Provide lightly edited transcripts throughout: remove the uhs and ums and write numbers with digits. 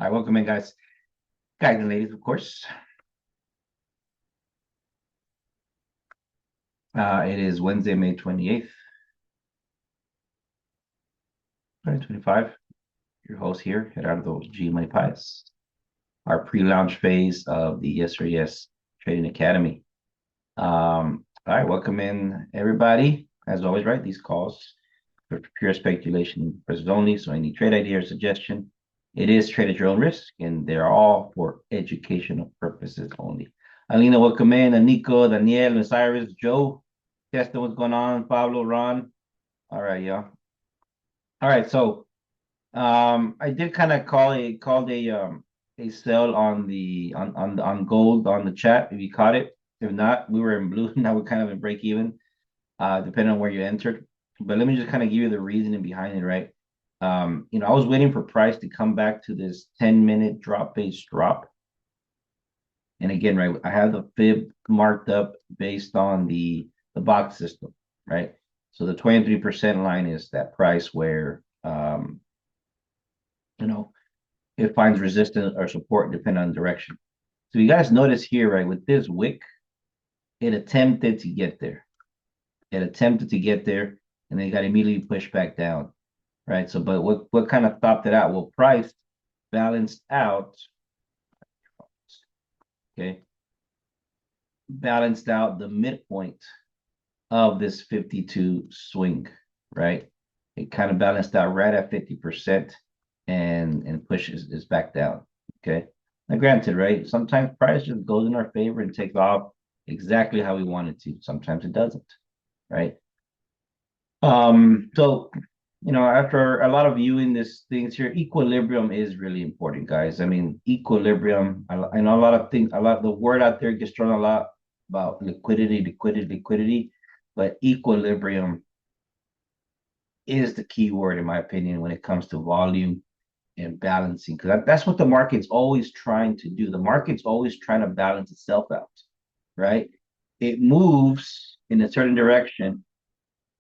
All right, welcome in, guys. Guys and ladies, of course. It is Wednesday, May 28th, 2025. Your host here, Gerardo G. Money Pies. Our pre-launch phase of the Yes or Yes Trading Academy. All right, welcome in, everybody. As always, right, these calls for pure speculation purposes only. So any trade idea or suggestion, it is trade at your own risk, and they're all for educational purposes only. Alina, welcome in. Nico, Daniel, Miss Iris, Joe, Testa, what's going on? Pablo, Ron. All right, y'all. All right, so I did kind of called a sell on the on gold on the chat if you caught it. If not, we were in blue. Now we're kind of in break even, depending on where you entered. But let me just kind of give you the reasoning behind it, right? I was waiting for price to come back to this 10-minute drop base drop. And again, right, I have the fib marked up based on the box system, right? So the 23% line is that price where it finds resistance or support depending on the direction. So you guys notice here, right, with this wick, it attempted to get there. It attempted to get there, and then it got immediately pushed back down, right? So, but what kind of stopped it out? Well, price balanced out, okay, balanced out the midpoint of this 52 swing, right? It kind of balanced out right at 50% and pushes is back down. Okay. Now granted, right? Sometimes price just goes in our favor and takes off exactly how we want it to. Sometimes it doesn't, right? So after a lot of viewing this things here, equilibrium is really important, guys. I mean, equilibrium. I know a lot of things, the word out there gets thrown a lot about liquidity, but equilibrium is the key word, in my opinion, when it comes to volume and balancing, because that's what the market's always trying to do. The market's always trying to balance itself out, right? It moves in a certain direction,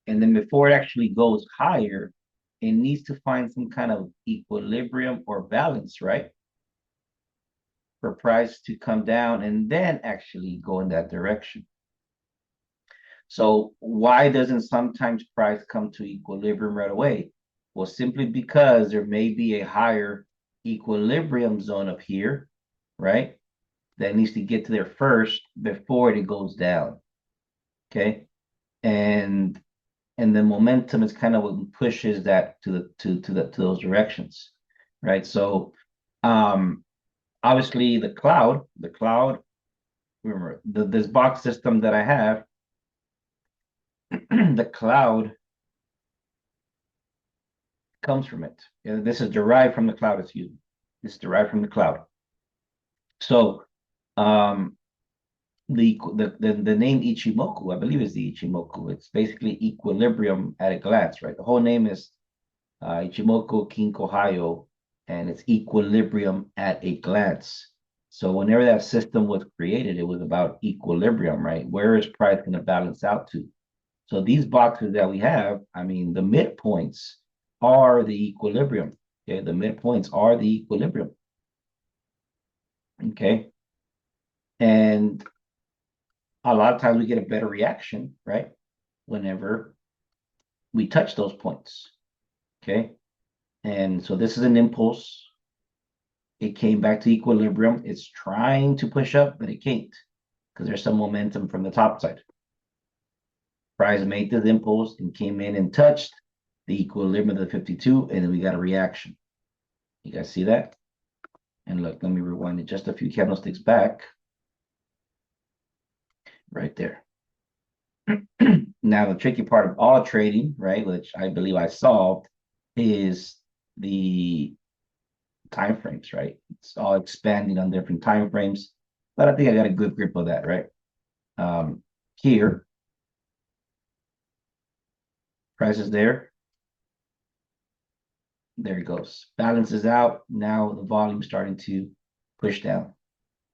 and then before it actually goes higher, it needs to find some kind of equilibrium or balance, right? For price to come down and then actually go in that direction. So why doesn't sometimes price come to equilibrium right away? Well, simply because there may be a higher equilibrium zone up here, right? That needs to get to there first before it goes down. Okay. And the momentum is kind of what pushes that to those directions. Right. So obviously the cloud, remember this box system that I have, the cloud comes from it. This is derived from the cloud, excuse me. This is derived from the cloud. So the name Ichimoku, I believe is the Ichimoku. It's basically equilibrium at a glance, right? The whole name is Ichimoku Kinko Hayo, and it's equilibrium at a glance. So whenever that system was created, it was about equilibrium, right? Where is price going to balance out to? So these boxes that we have, I mean, the midpoints are the equilibrium. Okay, the midpoints are the equilibrium. Okay, and a lot of times we get a better reaction, right? Whenever we touch those points. Okay, and so this is an impulse. It came back to equilibrium. It's trying to push up, but it can't because there's some momentum from the top side. Price made this impulse and came in and touched the equilibrium of the 52, and then we got a reaction. You guys see that? And look, let me rewind it just a few candlesticks back. Right there. Now, the tricky part of all trading, right, which I believe I solved, is the time frames, right? It's all expanding on different time frames, but I think I got a good grip of that, right? Here, price is there. There it goes. Balances out. Now the volume starting to push down.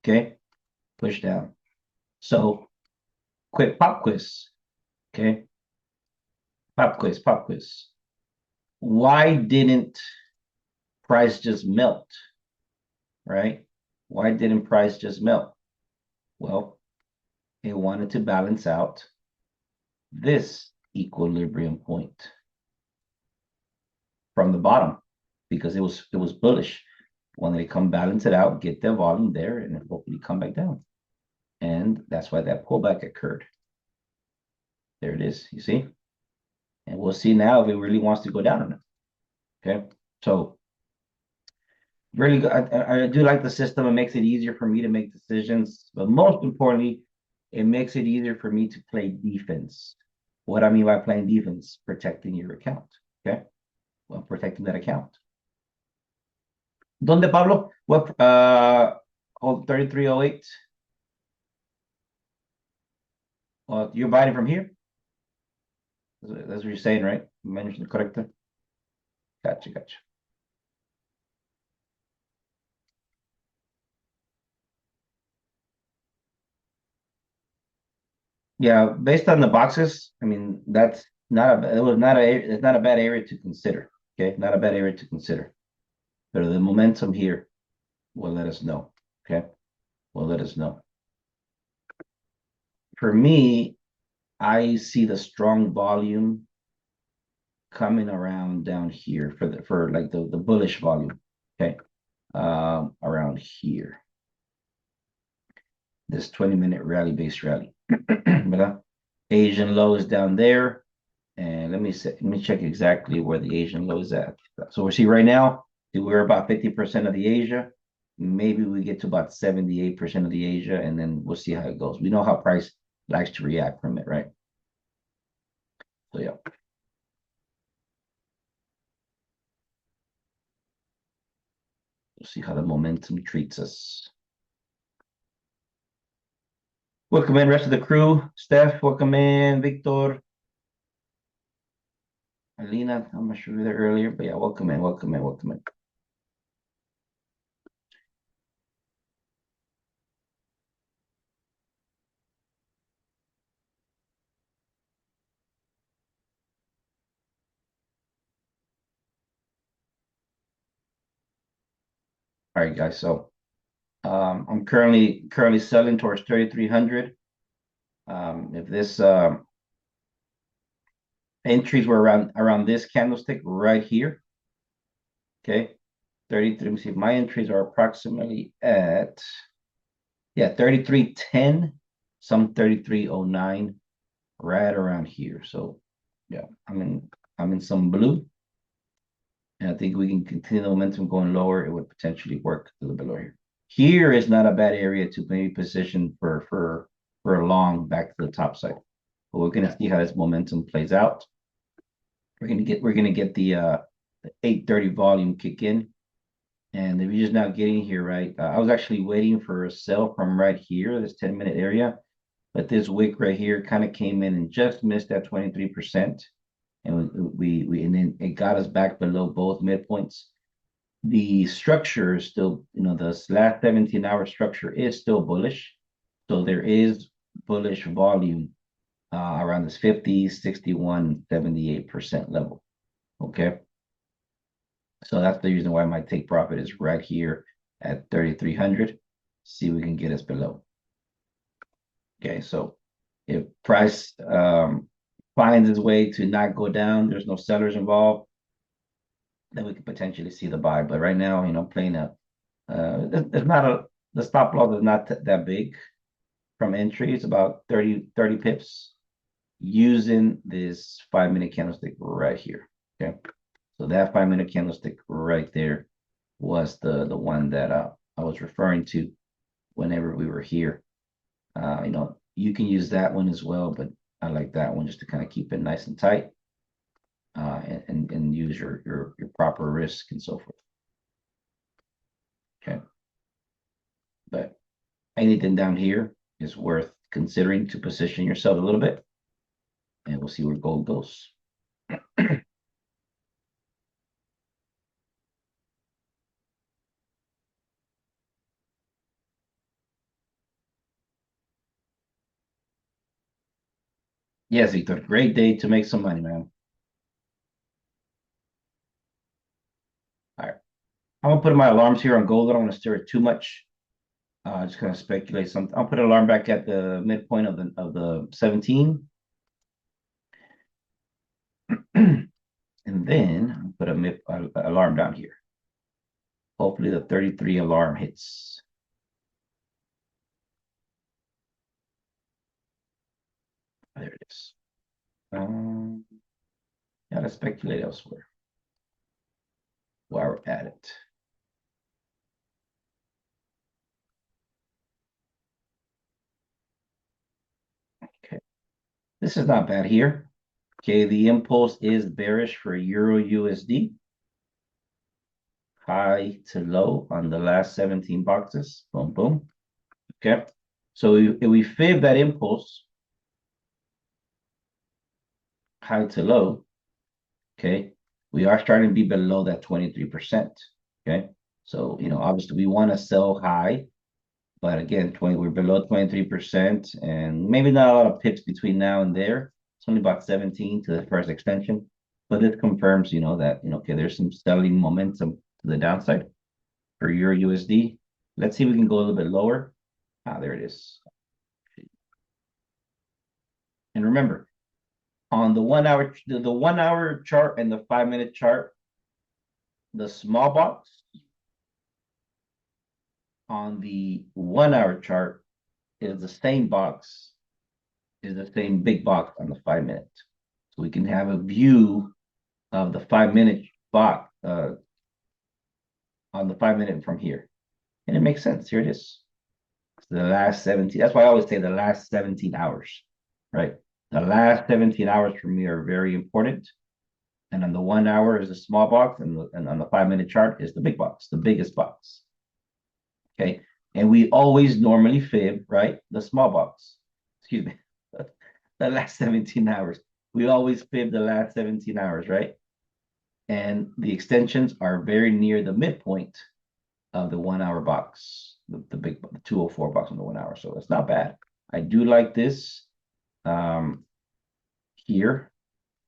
Okay, push down. So, quick pop quiz. Okay, pop quiz. Why didn't price just melt right? Why didn't price just melt? Well, it wanted to balance out this equilibrium point from the bottom because it was bullish. Wanted to come balance it out, get the volume there, and then hopefully come back down. And that's why that pullback occurred. There it is, you see? And we'll see now if it really wants to go down or not. Okay. So really good. I do like the system. It makes it easier for me to make decisions. But most importantly, it makes it easier for me to play defense. What I mean by playing defense, protecting your account. Okay. Well, protecting that account. ¿Dónde, Pablo? What hold 3308? Well, you're buying from here? That's what you're saying, right? You mentioned correct. Gotcha, gotcha. Yeah, based on the boxes, I mean that's not a it was not a it's not a bad area to consider. Okay, not a bad area to consider. But the momentum here will let us know. Okay, will let us know. For me, I see the strong volume coming around down here for like the bullish volume. Okay, around here. This 20-minute rally based rally. Asian low is down there. And let me check exactly where the Asian low is at. So we see right now we're about 50% of the Asia. Maybe we get to about 78% of the Asia, and then we'll see how it goes. We know how price likes to react from it, right? So yeah. We'll see how the momentum treats us. Welcome in, rest of the crew. Steph, welcome in. Victor, Alina, I'm not sure you were there earlier, but yeah, welcome in, welcome in, welcome in. All right, guys. So I'm currently selling towards 3,300. If this entries were around this candlestick right here, okay, 33. Let me see. My entries are approximately at 33.10, some 33.09, right around here. So yeah, I'm in some blue. And I think we can continue the momentum going lower. It would potentially work a little bit lower here. Here is not a bad area to maybe position for a long back to the top side. But we're gonna see how this momentum plays out. We're gonna get the 8:30 volume kick in. And if you're just now getting here, right? I was actually waiting for a sell from right here, this 10-minute area. But this wick right here kind of came in and just missed that 23%. And and then it got us back below both midpoints. The structure is still, the last 17-hour structure is still bullish. So there is bullish volume around this 50, 61, 78% level. Okay. So that's the reason why my take profit is right here at 3,300. See if we can get us below. Okay. So if price finds its way to not go down, there's no sellers involved, then we could potentially see the buy. But right now, playing there's not the stop loss is not that big from entry. It's about 30 pips using this 5-minute candlestick right here. Okay. So that 5-minute candlestick right there was the one that I was referring to whenever we were here. You can use that one as well, but I like that one just to kind of keep it nice and tight and use your proper risk and so forth. Okay. But anything down here is worth considering to position yourself a little bit. And we'll see where gold goes. Yes, Victor, great day to make some money, man. All right. I'm gonna put my alarms here on gold. I don't want to stir it too much. Just gonna speculate something. I'll put an alarm back at the midpoint of the 17. And then I'll put a alarm down here. Hopefully the 33 alarm hits. There it is. Yeah, let's speculate elsewhere while we're at it. Okay, this is not bad here. Okay, the impulse is bearish for Euro USD. High to low on the last 17 boxes. Boom, boom. Okay, so if we fib that impulse, high to low, okay, we are starting to be below that 23%. Okay, so obviously we want to sell high, but again, we're below 23%, and maybe not a lot of pips between now and there. It's only about 17 to the first extension, but this confirms, that okay, there's some selling momentum to the downside for Euro USD. Let's see if we can go a little bit lower. There it is. And remember, on the 1 hour chart and the 5-minute chart, the small box on the 1 hour chart is the same box, is the same big box on the 5-minute. So we can have a view of the 5-minute box on the 5-minute from here. And it makes sense. Here it is. It's the last 17. That's why I always say the last 17 hours, right? The last 17 hours for me are very important. And on the 1 hour is the small box, and on the 5-minute chart is the big box, the biggest box. Okay. And we always normally fib, right? The small box. Excuse me. The last 17 hours. We always fib the last 17 hours, right? And the extensions are very near the midpoint of the 1 hour box, the big the 204 box on the 1 hour. So it's not bad. I do like this here.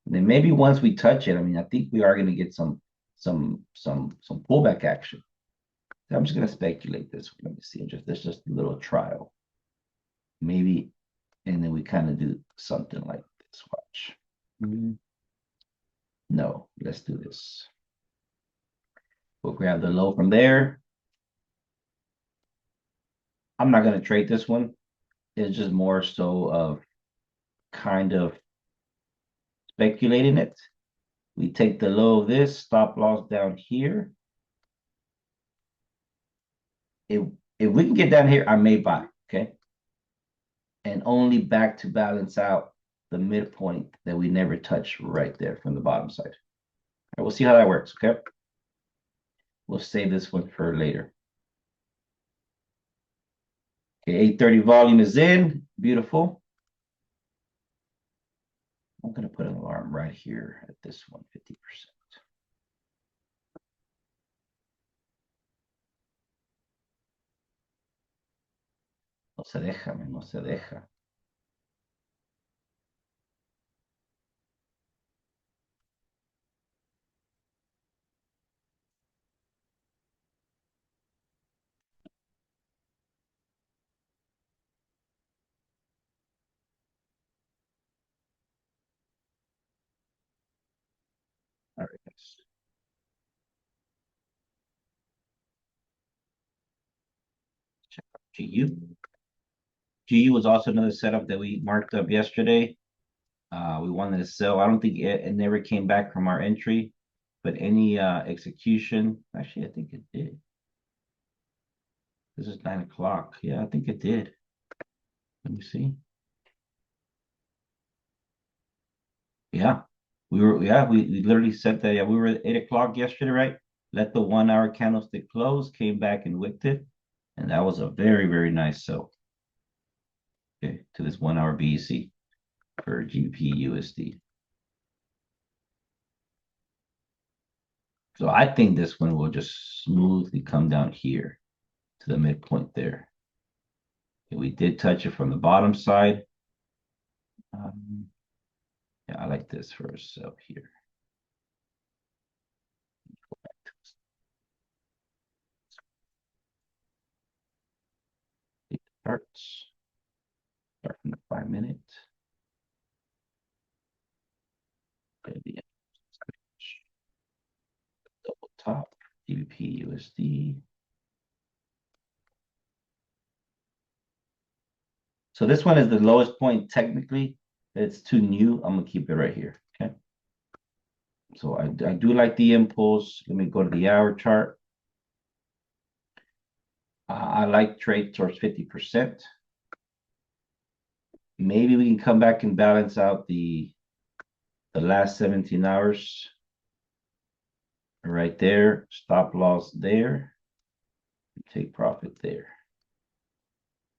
And then maybe once we touch it, I mean, I think we are going to get some pullback action. I'm just going to speculate this. Let me see. This just a little trial. Maybe, and then we kind of do something like this. Watch. No, let's do this. We'll grab the low from there. I'm not going to trade this one. It's just more so of kind of speculating it. We take the low of this, stop loss down here. If we can get down here, I may buy, okay? And only back to balance out the midpoint that we never touch right there from the bottom side. All right, we'll see how that works, okay? We'll save this one for later. Okay, 830 volume is in. Beautiful. I'm going to put an alarm right here at this one, 50%. No se deja, no se deja. All right, guys. Check out GU. GU was also another setup that we marked up yesterday. We wanted to sell. I don't think it never came back from our entry, but any execution, actually, I think it did. This is 9 o'clock. Yeah, I think it did. Let me see. Yeah, we literally said that. Yeah, we were at 8 o'clock yesterday, right? Let the 1 hour candlestick close, came back and wicked it. And that was a very, very nice sell. Okay, to this 1 hour BEC for GPUSD. So I think this one will just smoothly come down here to the midpoint there. Okay, we did touch it from the bottom side. Yeah, I like this for a sell here. top. GBP USD. So this one is the lowest point technically. It's too new. I'm gonna keep it right here. Okay. So I do like the impulse. Let me go to the hour chart. I like trade towards 50%. Maybe we can come back and balance out the last 17 hours. Right there. Stop loss there. Take profit there.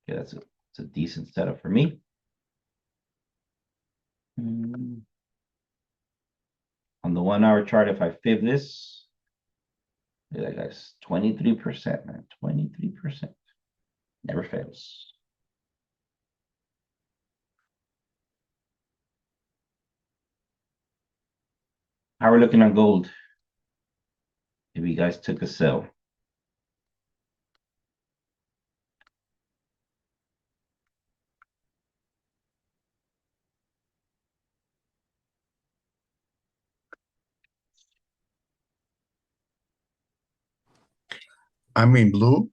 Okay, that's a decent setup for me. On the 1 hour chart, if I fib this, yeah, guys, 23%, man. 23%. Never fails. How are we looking on gold? If you guys took a sell. I'm in blue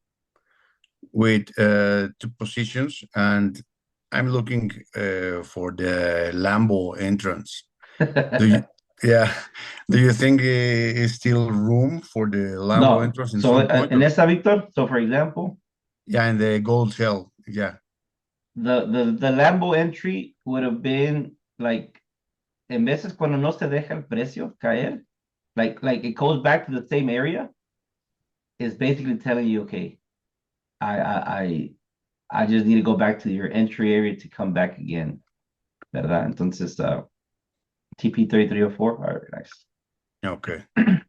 with 2 positions, and I'm looking for the Lambo entrance. Do you, yeah, do you think is still room for the Lambo No. entrance in So some point? in esta, Victor, so for example, Yeah, and the gold shell. Yeah. the Lambo entry would have been like, en veces cuando no se deja el precio caer, like it goes back to the same area, is basically telling you, okay, I I I I just need to go back to your entry area to come back again. ¿Verdad? Entonces, TP 3304. All right, nice. Okay.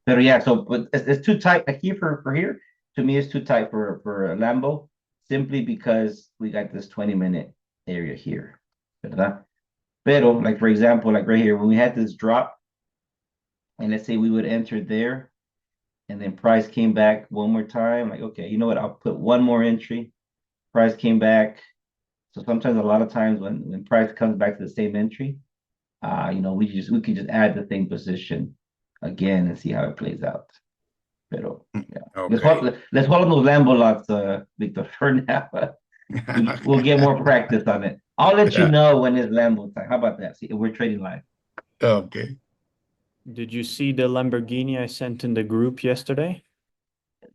But yeah, so but it's too tight. Like here for here, to me, it's too tight for a Lambo, simply because we got this 20-minute area here. ¿Verdad? Pero, like for example, like right here, when we had this drop, and let's say we would enter there, and then price came back one more time, like, okay, you know what? I'll put one more entry. Price came back. So sometimes, a lot of times, when price comes back to the same entry, we could just add the same position again and see how it plays out. Pero yeah, Okay. let's hold on those Lambo lots, Victor. For now, we'll get more practice on it. I'll let you Yeah. know when it's Lambo time. How about that? See, we're trading live. Okay. Did you see the Lamborghini I sent in the group yesterday?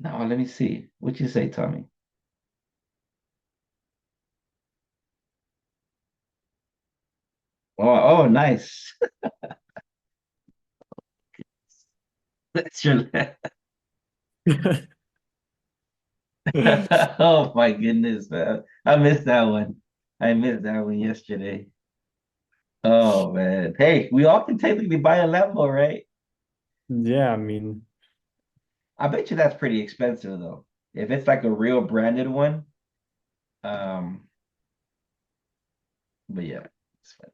Now let me see. What you say, Tommy? Oh, nice. That's your. Oh my goodness, man. I missed that one. I missed that one yesterday. Oh man. Hey, we all can technically buy a Lambo, right? Yeah, I mean, I bet you that's pretty expensive though. If it's like a real branded one. Um, but yeah, it's fine.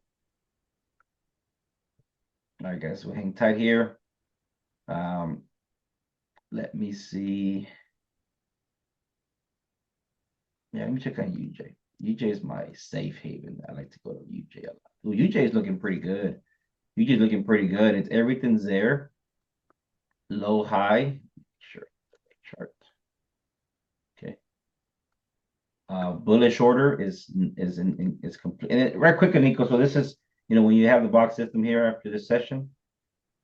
All right, guys, we'll hang tight here. Um, let me see. Yeah, let me check on UJ. UJ is my safe haven. I like to go to UJ a lot. Ooh, UJ is looking pretty good. UJ is looking pretty good. It's everything's there. Low, high. Sure. Chart. Okay. Bullish order is complete. And right quick, Nico. So this is, when you have the box system here after this session.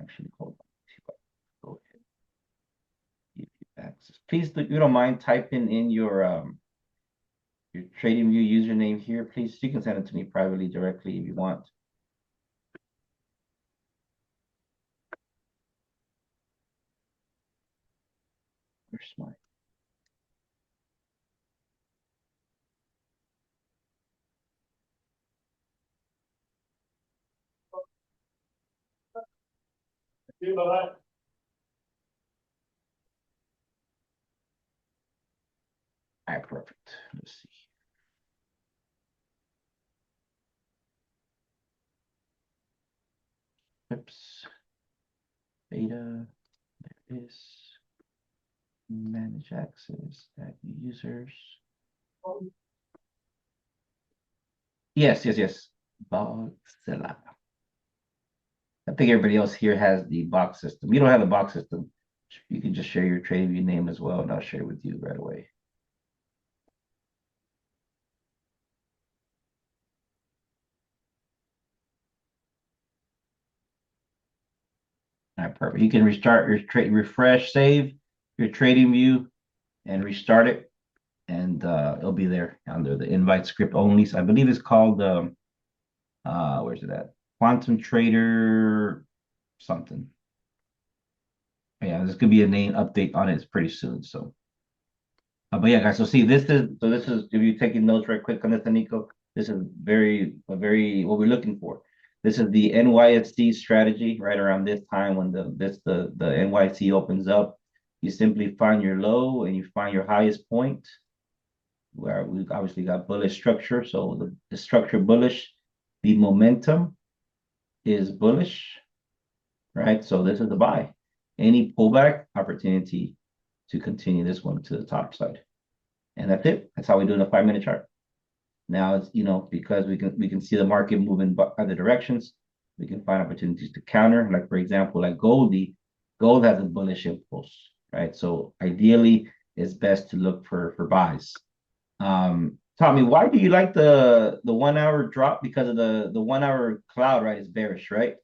Actually, hold on. Go ahead. Give you access. Please, if you don't mind typing in your trading view username here, please. You can send it to me privately directly if you want. Where's my all right, perfect. Let's see. Oops. Beta. There it is. Manage access. Add new users. Yes, yes, yes. Boxella. I think everybody else here has the box system. You don't have the box system. You can just share your TradingView name as well, and I'll share it with you right away. All right, perfect. You can restart your trade, refresh, save your TradingView, and restart it, and it'll be there under the invite script only. So I believe it's called where's it at? Quantum Trader something. Yeah, there's gonna be a name update on it pretty soon. So, but yeah, guys. So see, this is if you're taking notes right quick on this, Nico. This is very what we're looking for. This is the NYSE strategy right around this time when the NYSE opens up. You simply find your low and you find your highest point where we obviously got bullish structure. So the structure bullish, the momentum is bullish, right? So this is the buy. Any pullback opportunity to continue this one to the top side. And that's it. That's how we do in a 5-minute chart. Now it's, because we can see the market moving other directions, we can find opportunities to counter. Like for example, like gold has a bullish impulse, right? So ideally, it's best to look for buys. Tommy, why do you like the 1 hour drop? Because of the 1 hour cloud, right? Is bearish, right?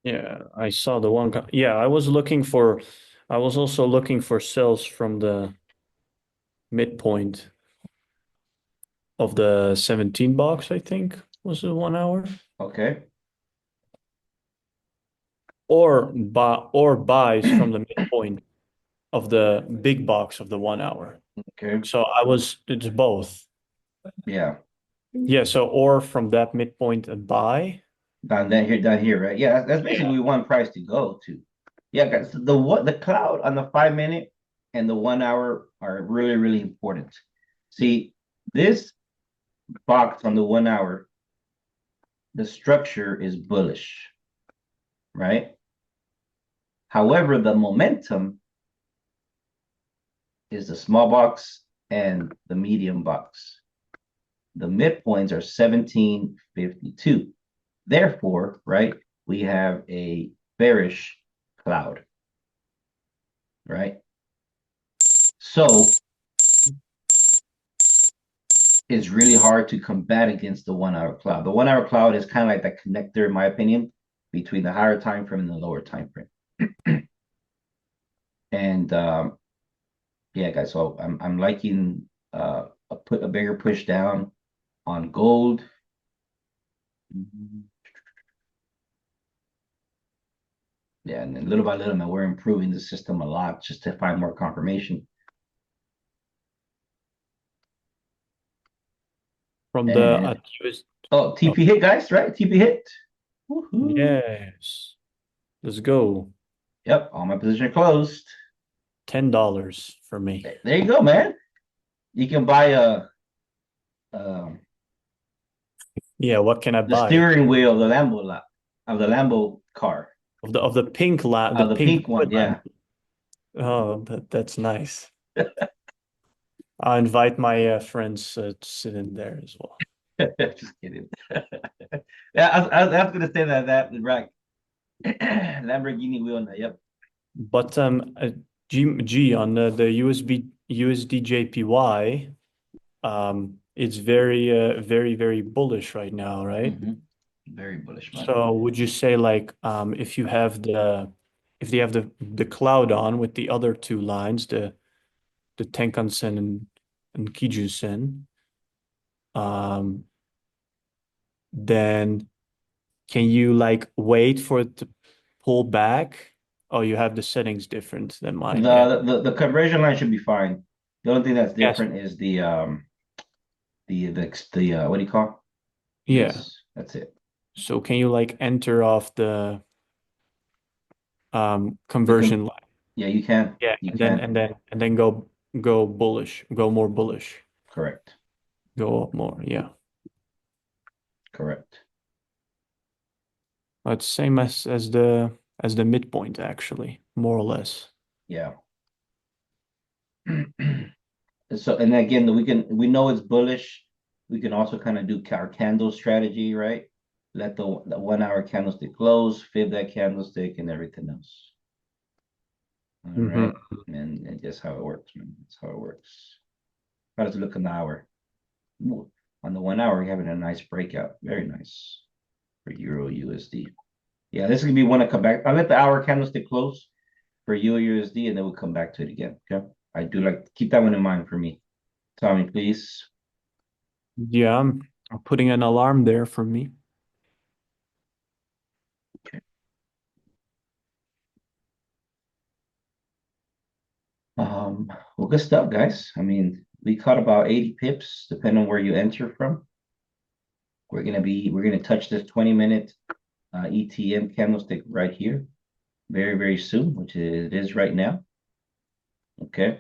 Yeah, I saw the one. Yeah, I was also looking for sales from the midpoint of the 17 box, I think was the 1 hour. Okay. Or buys from the midpoint of the big box of the 1 hour. Okay. So it's both. Yeah. Yeah, so or from that midpoint a buy. Down here, right? Yeah, that's basically one price to go to. Yeah, guys, the cloud on the 5-minute and the 1 hour are really, really important. See, this box on the 1 hour, the structure is bullish, right? However, the momentum is the small box and the medium box. The midpoints are 1752. Therefore, right, we have a bearish cloud, right? So it's really hard to combat against the 1 hour cloud. The 1 hour cloud is kind of like that connector, in my opinion, between the higher time frame and the lower time frame. And yeah, guys, so I'm liking put a bigger push down on gold. Yeah, and then little by little, man, we're improving the system a lot just to find more confirmation. From And TP hit, guys, right? TP hit. Yes. Let's go. Yep, all my positions are closed. $10 for me. There you go, man. You can buy Yeah, what can I the buy? steering wheel of the Lambo car. Of the pink The pink one, yeah. Oh, that's nice. I'll invite my friends to sit in there as well. Just kidding. Yeah, I was gonna say that right. Lamborghini wheel, yep. But G on the USD JPY, it's very bullish right now, right? Mm-hmm. Very bullish, man. So would you say like if they have the cloud on with the other two lines, the Tenkan-sen and Kijun-sen, then can you like wait for it to pull back? Oh, you have the settings different than mine. Yeah. The conversion line should be fine. The only thing that's Yes. different is the what do you call it? Yeah. This, that's it. So can you like enter off the conversion line? Yeah, you can. Yeah, You and can. then go bullish, go more bullish, Correct. go up more. Yeah. Correct. It's same as the midpoint actually, more or less. Yeah. So, and again, we know it's bullish. We can also kind of do our candle strategy, right? Let the 1 hour candlestick close, fib that candlestick, and everything else. All right. Mm-hmm. And just how it works, man. That's how it works. How does it look on the hour? Ooh, on the 1 hour, we're having a nice breakout. Very nice for Euro USD. Yeah, this is gonna be one to come back. I'll let the hour candlestick close for Euro USD, and then we'll come back to it again. Okay. I do like to keep that one in mind for me. Tommy, please. Yeah, I'm putting an alarm there for me. Well, good stuff, guys. I mean, we caught about 80 pips, depending on where you enter from. We're gonna touch this 20-minute ETM candlestick right here very, very soon, which it is right now. Okay.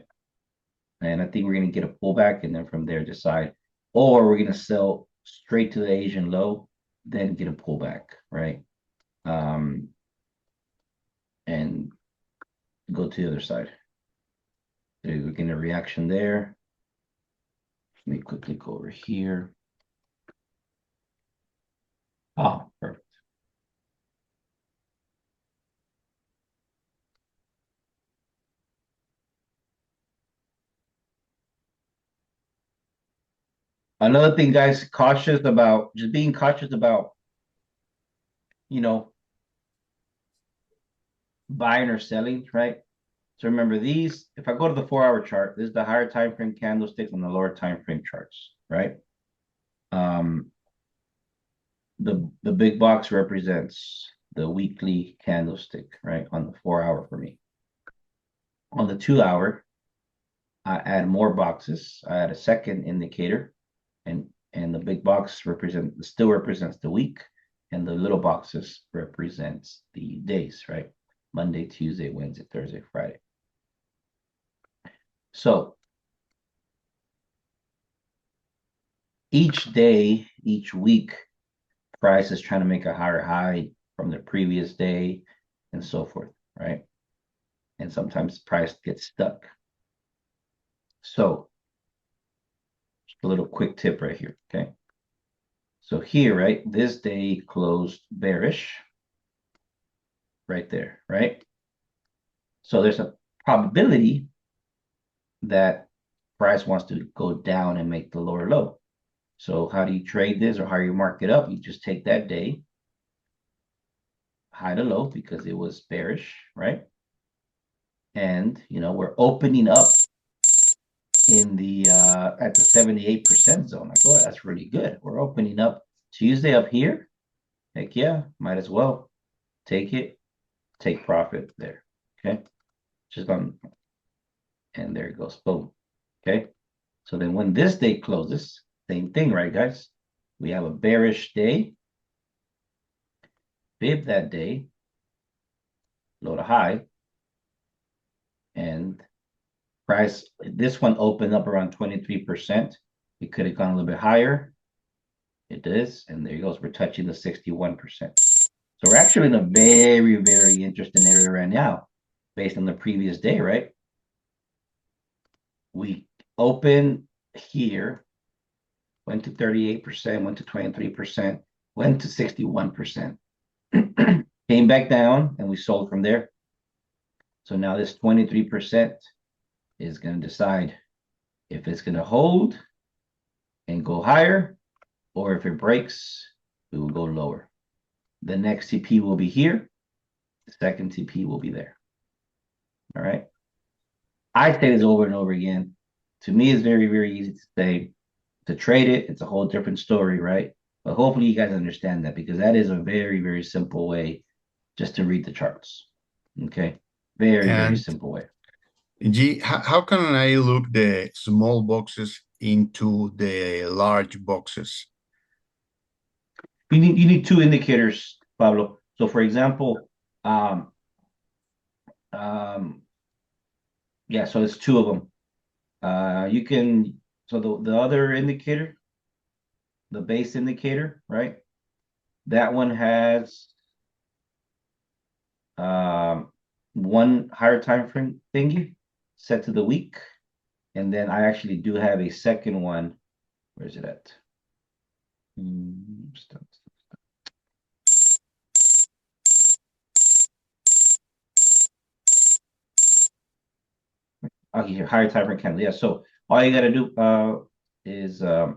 And I think we're gonna get a pullback and then from there decide, or we're gonna sell straight to the Asian low, then get a pullback, right? And go to the other side. So we're getting a reaction there. Let me quickly go over here. Oh, perfect. Another thing, guys, just being cautious about, you know, buying or selling, right? So remember these, if I go to the 4-hour chart, this is the higher time frame candlesticks and the lower time frame charts, right? The big box represents the weekly candlestick, right? On the 4-hour for me. On the 2-hour, I add more boxes. I add a second indicator, and the big box still represents the week, and the little boxes represents the days, right? Monday, Tuesday, Wednesday, Thursday, Friday. So each day, each week, price is trying to make a higher high from the previous day and so forth, right? And sometimes price gets stuck. So just a little quick tip right here, okay? So here, right, this day closed bearish right there, right? So there's a probability that price wants to go down and make the lower low. So how do you trade this or how you mark it up? You just take that day, high to low because it was bearish, right? And we're opening up in the at the 78% zone. Like, oh, that's really good. We're opening up Tuesday up here. Heck yeah, might as well take it, take profit there. Okay, just on, and there it goes. Boom. Okay, so then when this day closes, same thing, right, guys? We have a bearish day, fib that day, low to high, and price. This one opened up around 23%. It could have gone a little bit higher. It is, and there it goes. We're touching the 61%. So we're actually in a very, very interesting area right now, based on the previous day, right? We opened here, went to 38%, went to 23%, went to 61%, came back down, and we sold from there. So now this 23% is going to decide if it's going to hold and go higher, or if it breaks, we will go lower. The next TP will be here. The second TP will be there. All right. I say this over and over again. To me, it's very, very easy to say. To trade it, it's a whole different story, right? But hopefully you guys understand that, because that is a very, very simple way just to read the charts. Okay. Very, very And simple way. G, how can I look the small boxes into the large boxes? You need two indicators, Pablo. So for example, um, yeah, so it's two of them. You can, so the other indicator, the base indicator, right? That one has one higher time frame thingy set to the week. And then I actually do have a second one. Where is it at? Stop. Okay, here, higher time frame candle. Yeah, so all you gotta do is go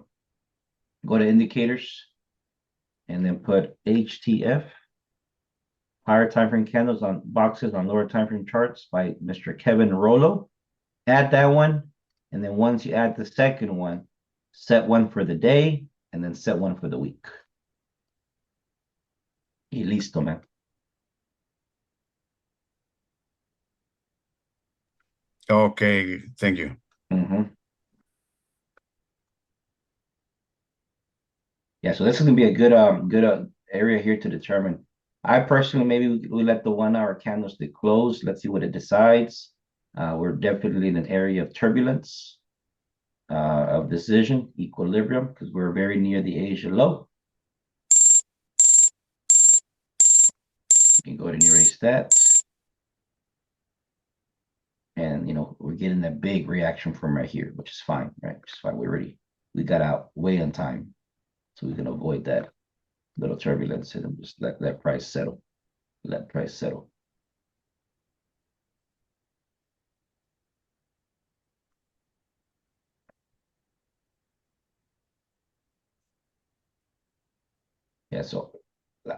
to indicators and then put HTF, higher time frame candles on boxes on lower time frame charts by Mr. Kevin Rollo. Add that one, and then once you add the second one, set one for the day and then set one for the week. Y listo, man. Okay, thank you. Yeah, so this is gonna be a good area here to determine. I personally maybe we let the 1 hour candlestick close. Let's see what it decides. We're definitely in an area of turbulence, of decision, equilibrium, because we're very near the Asia low. You can go ahead and erase that. And we're getting that big reaction from right here, which is fine, right? Which is fine. We got out way on time. So we can avoid that little turbulence and just let that price settle. Let price settle. Yeah, so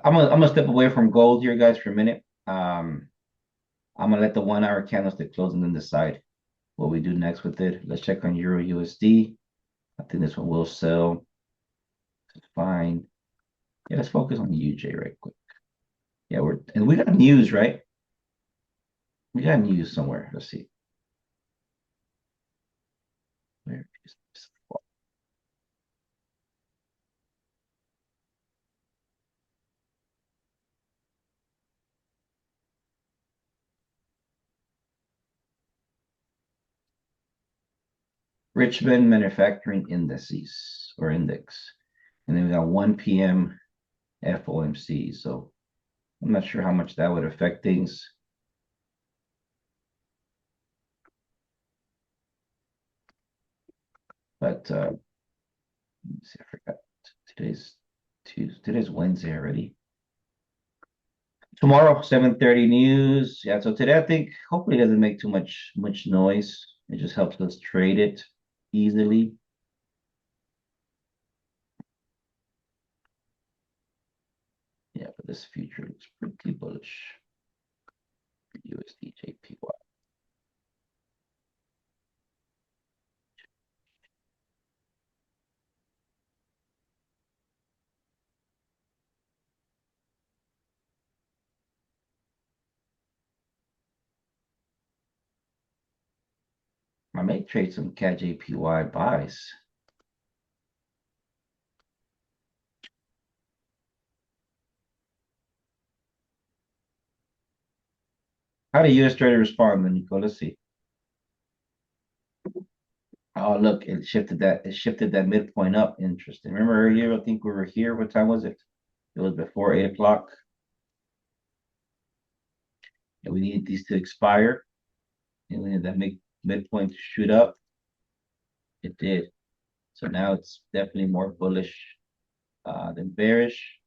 I'm gonna step away from gold here, guys, for a minute. I'm gonna let the 1 hour candlestick close and then decide what we do next with it. Let's check on Euro USD. I think this one will sell. It's fine. Yeah, let's focus on the UJ right quick. Yeah, we got news, right? We got news somewhere. Let's see. Where is this? Richmond Manufacturing Indices or Index. And then we got 1 p.m. FOMC. So I'm not sure how much that would affect things. But let me see, I forgot. Today's Tuesday. Today's Wednesday already. Tomorrow, 7:30 news. Yeah, so today I think hopefully it doesn't make too much noise. It just helps us trade it easily. Yeah, but this future looks pretty bullish. USD JPY. I may trade some CAD JPY buys. How did US trader respond, then, Nico? Let's see. Oh, look, it shifted that midpoint up. Interesting. Remember earlier, I think we were here. What time was it? It was before 8 o'clock. And we needed these to expire. And we needed that midpoint to shoot up. It did. So now it's definitely more bullish than bearish.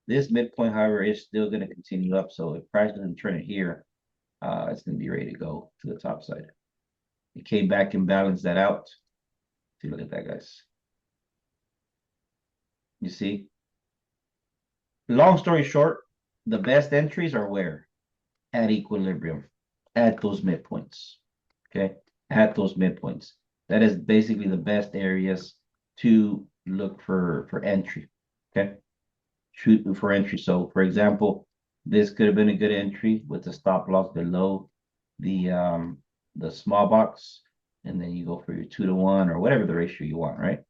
This midpoint, however, is still going to continue up. So if price doesn't turn it here, it's going to be ready to go to the top side. It came back and balanced that out. See, look at that, guys. You see? Long story short, the best entries are where? At equilibrium, at those midpoints. Okay, at those midpoints. That is basically the best areas to look for entry. Okay, shoot for entry. So, for example, this could have been a good entry with the stop loss below the small box, and then you go for your 2-to-1 or whatever the ratio you want, right?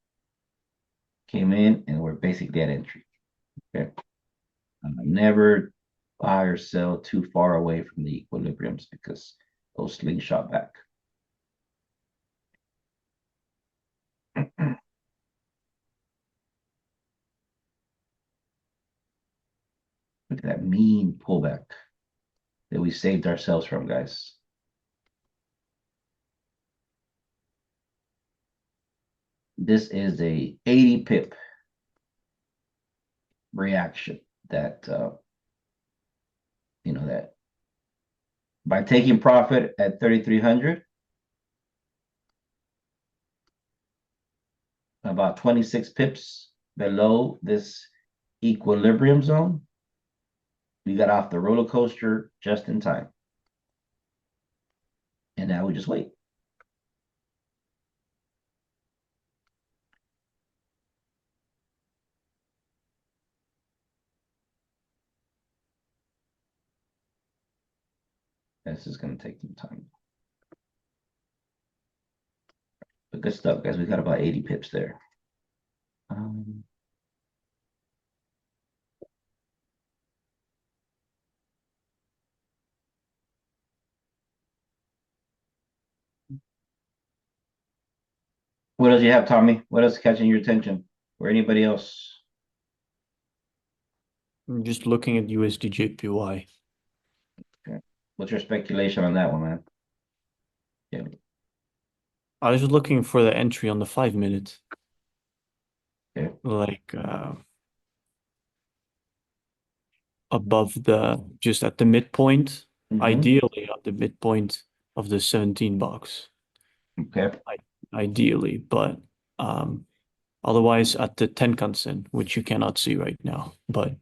Came in and we're basically at entry. Okay. Never buy or sell too far away from the equilibriums because those slingshot back. Look at that mean pullback that we saved ourselves from, guys. This is a 80 pip reaction that that by taking profit at 3,300, about 26 pips below this equilibrium zone. We got off the roller coaster just in time. And now we just wait. This is going to take some time. But good stuff, guys. We got about 80 pips there. What else you have, Tommy? What else is catching your attention? Or anybody else? I'm just looking at USDJPY. Okay. What's your speculation on that one, man? Yeah. I was looking for the entry on the 5-minute. Okay. Like above just at the midpoint, ideally at the midpoint of the 17 box. Okay. Ideally, but otherwise at the Tenkan-sen, which you cannot see right now. But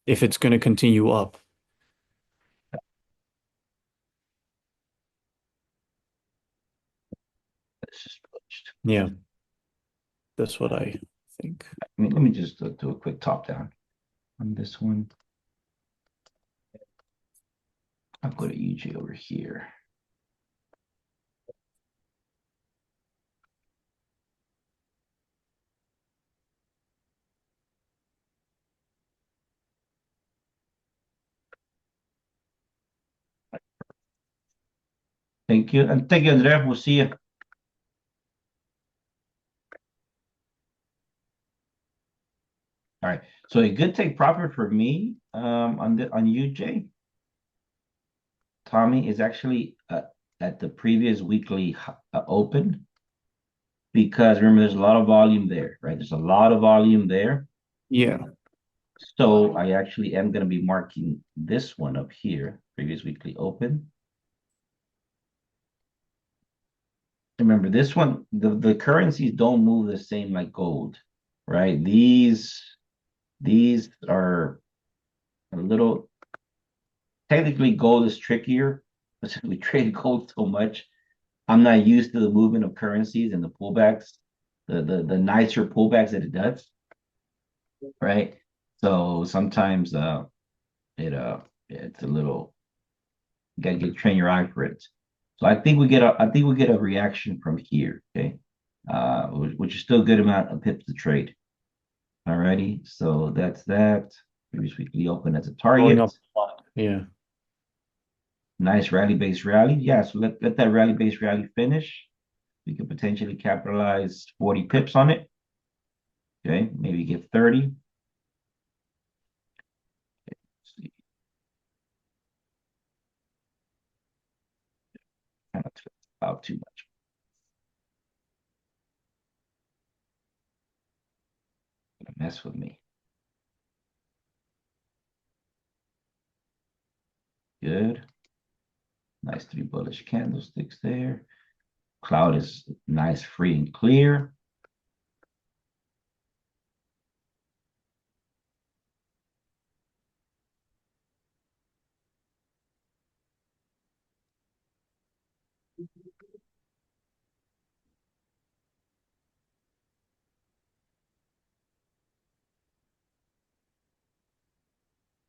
if it's going to continue up, It's just pushed. yeah, that's what I think. Let me just do a quick top down on this one. I'll go to UJ over here. Thank you. And thank you, Andrea. We'll see you. All right. So a good take profit for me on UJ, Tommy, is actually at the previous weekly open, because remember there's a lot of volume there, right? There's a lot of volume there. Yeah. So I actually am going to be marking this one up here, previous weekly open. Remember this one, the currencies don't move the same like gold, right? These are a little, technically gold is trickier, but we trade gold so much. I'm not used to the movement of currencies and the pullbacks, the nicer pullbacks that it does, right? So sometimes it's a little, you gotta train your eye for it. So I think we get a reaction from here, okay? Which is still a good amount of pips to trade. Alrighty, so that's that. Previous weekly open as a Going target. up a lot. Yeah. Nice rally-based rally. Yeah, so let that rally-based rally finish. We could potentially capitalize 40 pips on it. Okay, maybe get 30. Okay, let's see. Kind of out too much. Gonna mess with me. Good. Nice 3 bullish candlesticks there. Cloud is nice, free and clear.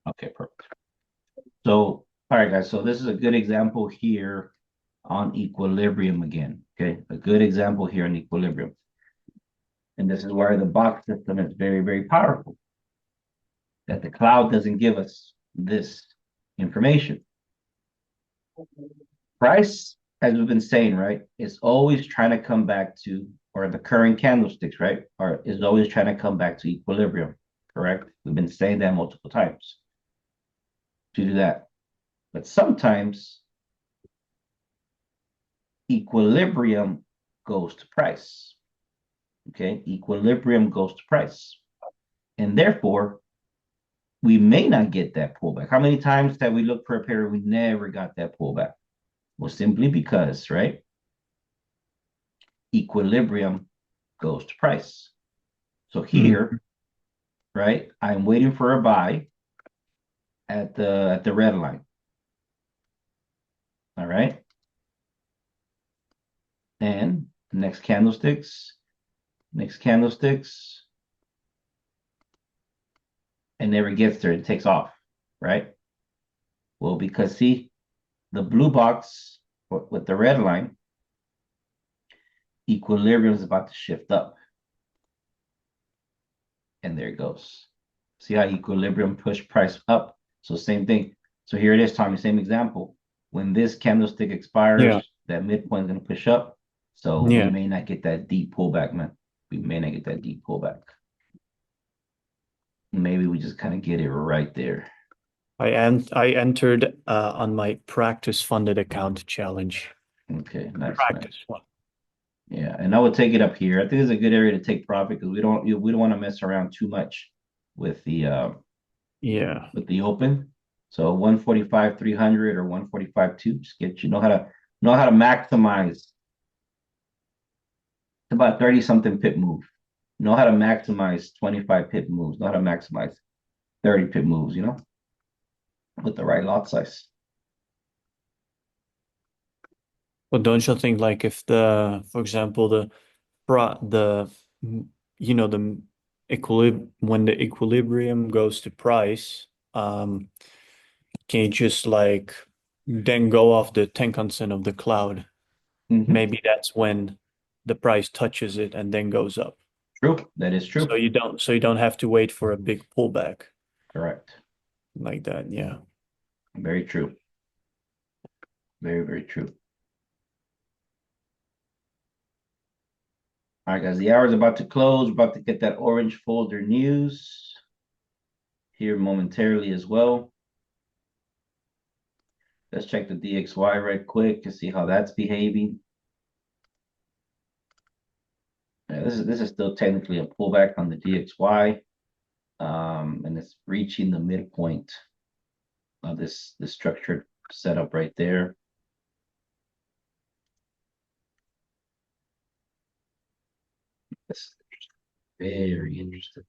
Okay, perfect. So, all right, guys. So this is a good example here on equilibrium again. Okay, a good example here on equilibrium. And this is where the box system is very, very powerful. That the cloud doesn't give us this information. Price, as we've been saying, right, is always trying to come back to, or the current candlesticks, right, is always trying to come back to equilibrium, correct? We've been saying that multiple times to do that. But sometimes equilibrium goes to price. Okay, equilibrium goes to price. And therefore, we may not get that pullback. How many times have we looked for a period we never got that pullback? Well, simply because, right? Equilibrium goes to price. So here, right, I'm waiting for a buy at the red line. All right. And next candlesticks, and never gets there. It takes off, right? Well, because see, the blue box with the red line, equilibrium is about to shift up. And there it goes. See how equilibrium push price up? So same thing. So here it is, Tommy, same example. When this candlestick expires, that midpoint is going to push up. So we may not get that deep pullback, man. We may not get that deep pullback. Maybe we just kind of get it right there. I entered on my practice funded account challenge. Okay, nice. Practice one. Yeah, and I would take it up here. I think it's a good area to take profit because we don't want to mess around too much with the with the open. So 145 300 or 145 2, just get know how to maximize. It's about 30 something pip move. Know how to maximize 25 pip moves. Know how to maximize 30 pip moves. With the right lot size. But don't you think, like, if for example, the when the equilibrium goes to price, can you just like then go off the Tenkan-sen of the cloud? Maybe that's when the price touches it and then goes up. True, that is true. So you don't have to wait for a big pullback. Correct. Like that, yeah. Very true. Very, very true. All right, guys, the hour is about to close. We're about to get that orange folder news here momentarily as well. Let's check the DXY right quick to see how that's behaving. Yeah, this is still technically a pullback on the DXY, and it's reaching the midpoint of this structured setup right there. That's very interesting.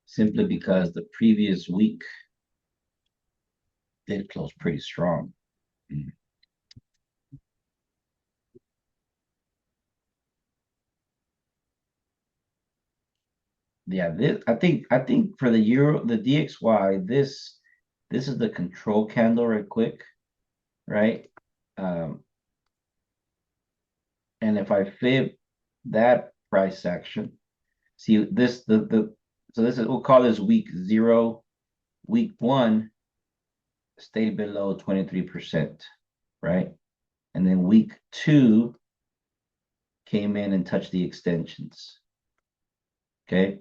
Simply because the previous week did close pretty strong. Yeah, I think for the euro, the DXY, this is the control candle right quick, right? And if I fib that price action, see this so this is, we'll call this week 0. Week 1 stayed below 23%, right? And then week 2 came in and touched the extensions. Okay.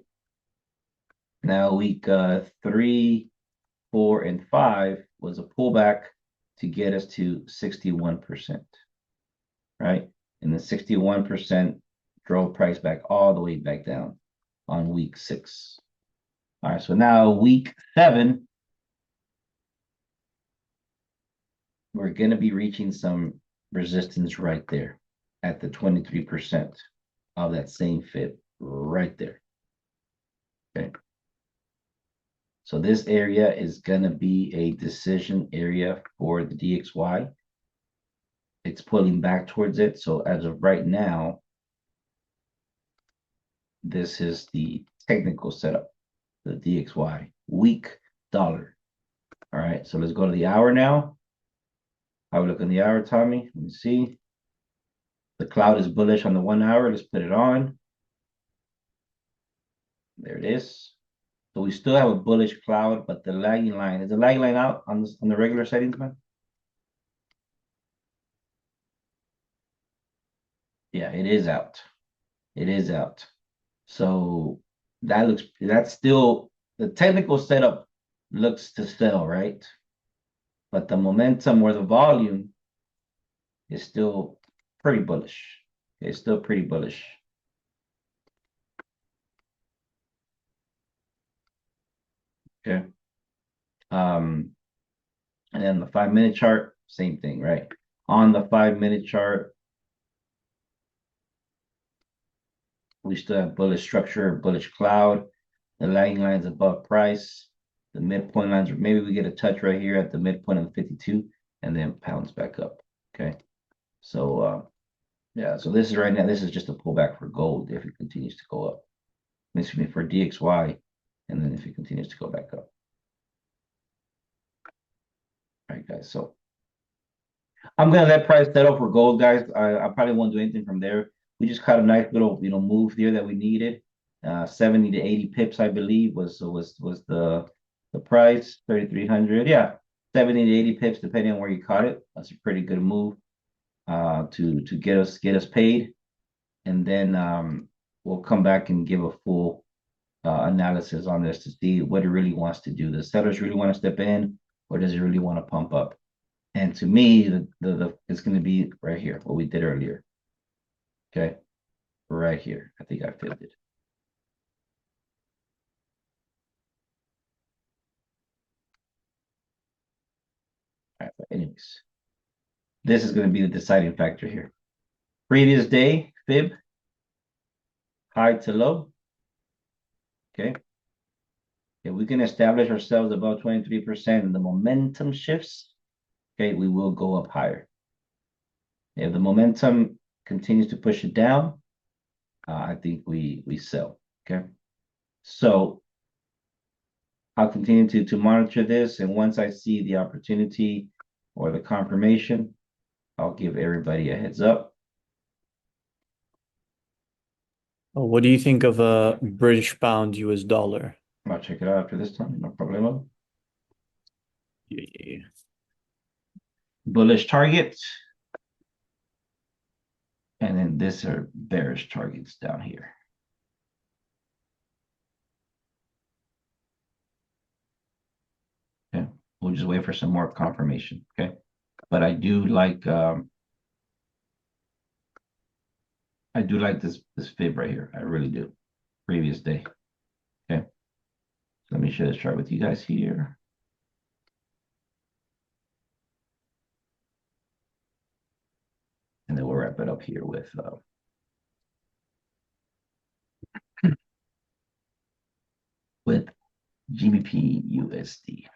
Now week 3, 4, and 5 was a pullback to get us to 61%, right? And the 61% drove price back all the way back down on week 6. All right, so now week 7, we're going to be reaching some resistance right there at the 23% of that same fib right there. Okay. So this area is going to be a decision area for the DXY. It's pulling back towards it. So as of right now, this is the technical setup, the DXY, weak dollar. All right, so let's go to the hour now. How we look in the hour, Tommy? Let me see. The cloud is bullish on the 1 hour. Let's put it on. There it is. So we still have a bullish cloud, but the lagging line, is the lagging line out on the regular settings, man? Yeah, it is out. It is out. So that's still, the technical setup looks to sell, right? But the momentum or the volume is still pretty bullish. It's still pretty bullish. Okay. And then the 5-minute chart, same thing, right? On the 5-minute chart, We still have bullish structure, bullish cloud. The lagging lines above price. The midpoint lines, maybe we get a touch right here at the midpoint of 52 and then pounds back up. Okay. So yeah, so this is right now, this is just a pullback for gold if it continues to go up. Excuse me, for DXY, and then if it continues to go back up. All right, guys. So I'm gonna let price settle for gold, guys. I probably won't do anything from there. We just caught a nice little, move there that we needed. 70 to 80 pips, I believe, was the price. 3,300. Yeah, 70 to 80 pips, depending on where you caught it. That's a pretty good move to get us paid. And then we'll come back and give a full analysis on this to see what it really wants to do. The sellers really want to step in, or does it really want to pump up? And to me, the it's going to be right here, what we did earlier. Okay, right here. I think I filled it. All right, but anyways, this is going to be the deciding factor here. Previous day, fib, high to low. Okay. If we can establish ourselves above 23% and the momentum shifts, okay, we will go up higher. If the momentum continues to push it down, I think we sell. Okay. So I'll continue to monitor this, and once I see the opportunity or the confirmation, I'll give everybody a heads up. What do you think of a British pound US dollar? I'll check it out after this time, no problem. Yeah. Bullish target. And then these are bearish targets down here. Okay, we'll just wait for some more confirmation. Okay, but I do like this fib right here. I really do. Previous day. Okay, so let me share this chart with you guys here. And then we'll wrap it up here with GBP USD.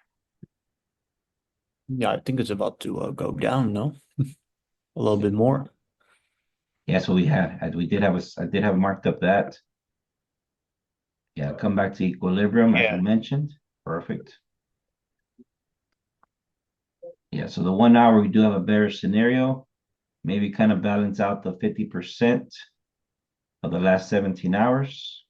Yeah, I think it's about to go down, no? A little bit more. Yeah, so we had. I did have marked up that. Yeah, come back to equilibrium as we mentioned. Perfect. Yeah, so the 1 hour we do have a bearish scenario. Maybe kind of balance out the 50% of the last 17 hours.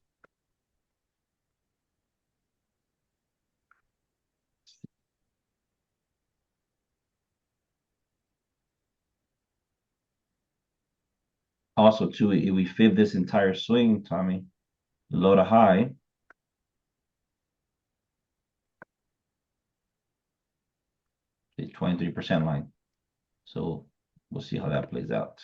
Also, too, if we fib this entire swing, Tommy, low to high, the 23% line. So we'll see how that plays out.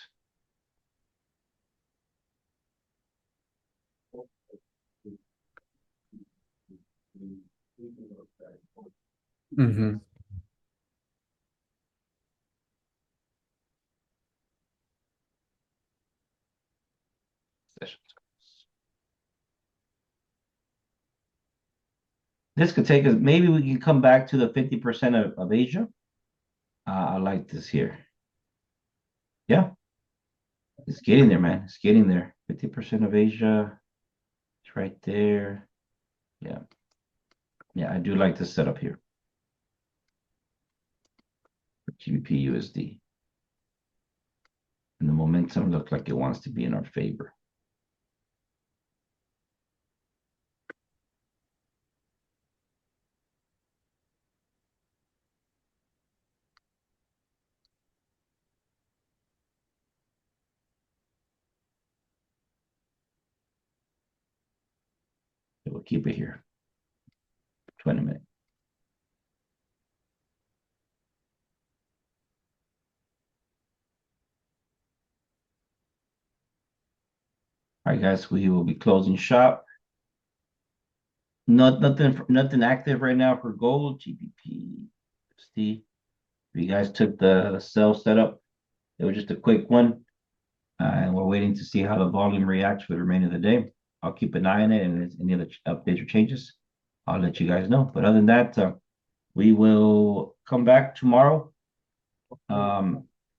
Mm-hmm. This could take us, maybe we can come back to the 50% of Asia. I like this here. Yeah. It's getting there, man. It's getting there. 50% of Asia. It's right there. Yeah. Yeah, I do like this setup here. GBP USD. And the momentum looks like it wants to be in our favor. We'll keep it here. 20 minutes. All right, guys, we will be closing shop. Nothing active right now for gold, GBP, USD. If you guys took the sell setup, it was just a quick one. And we're waiting to see how the volume reacts for the remainder of the day. I'll keep an eye on it, and if any other updates or changes, I'll let you guys know. But other than that, we will come back tomorrow.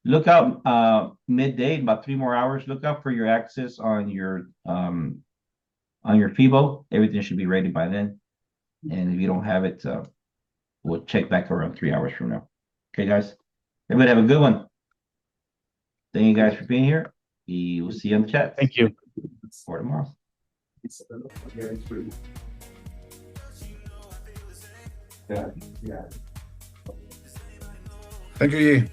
Look out midday, about 3 more hours. Look out for your access on your FIBO. Everything should be ready by then. And if you don't have it, we'll check back around 3 hours from now. Okay, guys. Everybody have a good one. Thank you guys for being here. We will see you on the chat. Thank you. For tomorrow. Thank you.